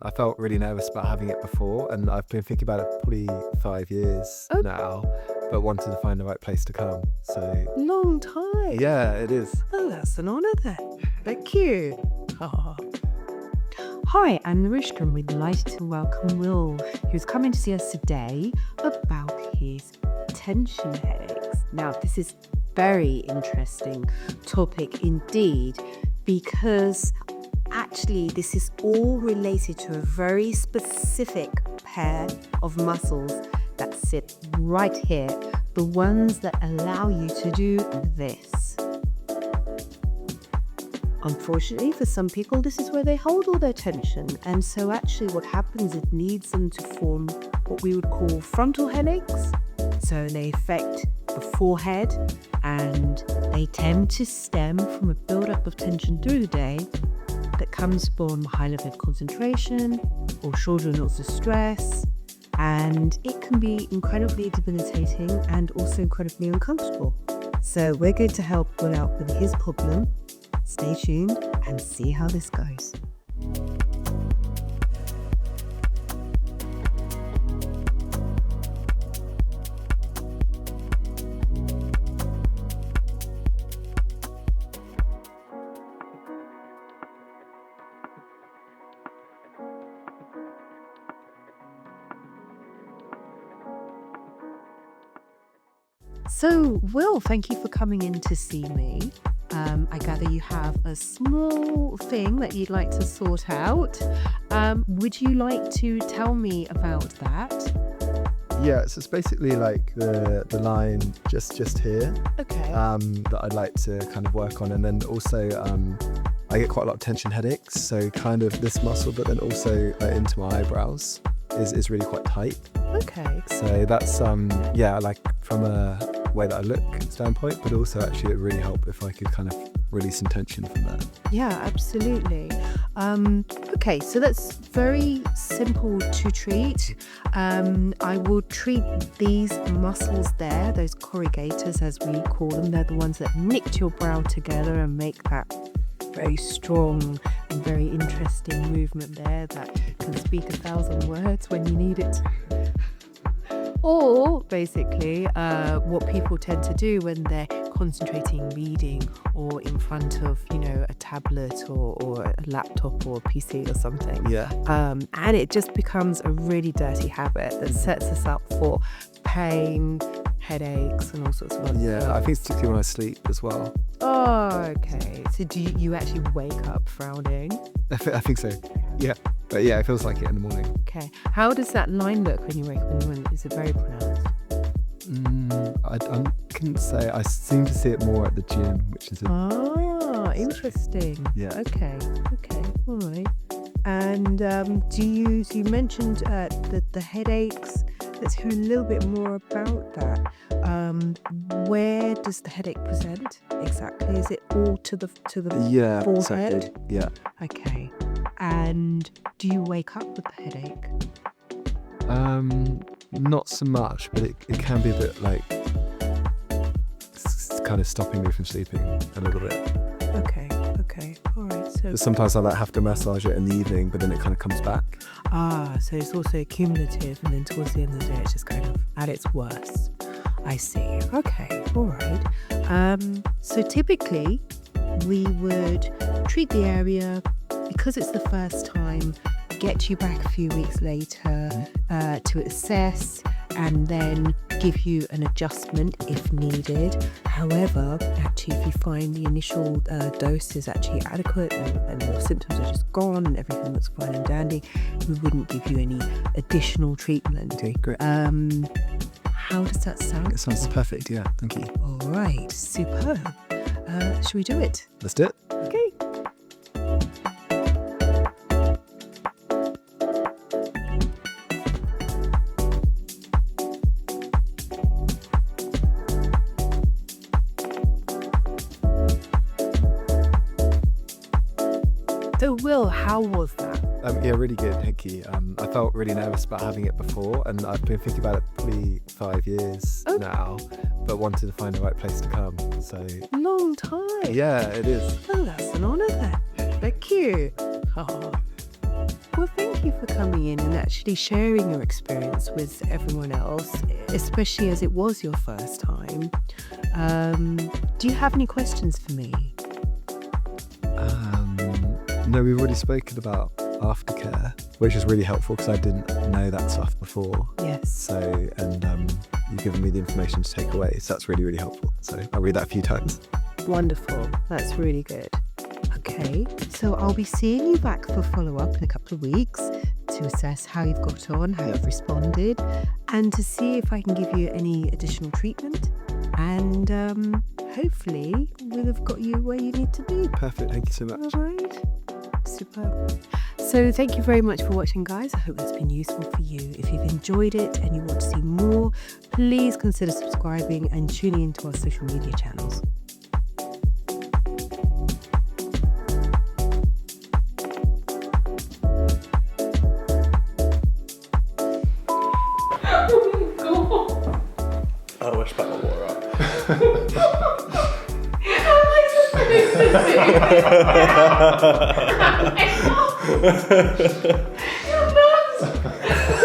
I felt really nervous about having it before, and I've been thinking about it probably 5 years now, but wanted to find the right place to come. So Long time. yeah, it is. Oh, that's an honour then. Thank you. Hi, I'm Naruschka, and we're delighted to welcome Will, who's coming to see us today about his tension headaches. Now, this is very interesting topic indeed, because actually this is all related to a very specific pair of muscles that sit right here, the ones that allow you to do this. Unfortunately, for some people, this is where they hold all their tension. And so actually what happens, it leads them to form what we would call frontal headaches. So they affect the forehead, and they tend to stem from a build-up of tension through the day that comes from high level of concentration or shoulder and also stress. And it can be incredibly debilitating and also incredibly uncomfortable. So we're going to help Will out with his problem. Stay tuned and see how this goes. So, Will, thank you for coming in to see me. I gather you have a small thing that you'd like to sort out. Would you like to tell me about that? Yeah, so it's basically like the line just here Okay. that I'd like to kind of work on, and then also I get quite a lot of tension headaches, so kind of this muscle, but then also into my eyebrows is really quite tight. Okay. So that's like from a way that I look standpoint, but also actually it really help if I could kind of release some tension from that. Yeah, absolutely. Okay, so that's very simple to treat. I will treat these muscles there, those corrugators as we call them. They're the ones that knit your brow together and make that very strong and very interesting movement there that can speak 1,000 words when you need it. Or basically what people tend to do when they're concentrating reading or in front of, a tablet or a laptop or a PC or something. Yeah. And it just becomes a really dirty habit that sets us up for pain, headaches and all sorts of other Yeah, stuff. I think it's particularly when I sleep as well. Oh, okay. So do you actually wake up frowning? I think so. Yeah. But yeah, it feels like it in the morning. Okay. How does that line look when you wake up in the morning? Is it very pronounced? I couldn't say. I seem to see it more at the gym, which is Interesting. Yeah. Okay. All right. And so you mentioned the headaches. Let's hear a little bit more about that. Where does the headache present exactly? Is it all to the yeah, forehead? exactly. Yeah. Okay. And do you wake up with the headache? Not so much, but it can be a bit like kind of stopping me from sleeping a little bit. Okay. All right. So But sometimes I have to massage it in the evening, but then it kind of comes back. so it's also cumulative, and then towards the end of the day, it's just kind of at its worst. I see. Okay. All right. So typically, we would treat the area because it's the first time. Get you back a few weeks later to assess and then give you an adjustment if needed. However, actually, if you find the initial dose is actually adequate and the symptoms are just gone and everything looks fine and dandy, we wouldn't give you any additional treatment. Okay, great. How does that sound? It sounds perfect. Yeah, thank you. All right, superb. Should we do it? Let's do it. Okay. So Will, how was that? Yeah, really good, thank you. I felt really nervous about having it before, and I've been thinking about it probably 5 years now, but wanted to find the right place to come. So Long time. yeah, it is. Oh, that's an honour then. Thank you. Well, thank you for coming in and actually sharing your experience with everyone else, especially as it was your first time. Do you have any questions for me? No, we've already spoken about aftercare, which is really helpful because I didn't know that stuff before. Yes. So, and you've given me the information to take away, so that's really, really helpful. So I'll read that a few times. Wonderful. That's really good. Okay, so I'll be seeing you back for follow-up in a couple of weeks to assess how you've got on, how you've responded, and to see if I can give you any additional treatment. And hopefully we'll have got you where you need to be. Perfect, thank you so much. All right. Superb. So thank you very much for watching, guys. I hope that's been useful for you. If you've enjoyed it and you want to see more, please consider subscribing and tuning into our social media channels. I wish that were water up. You're nuts!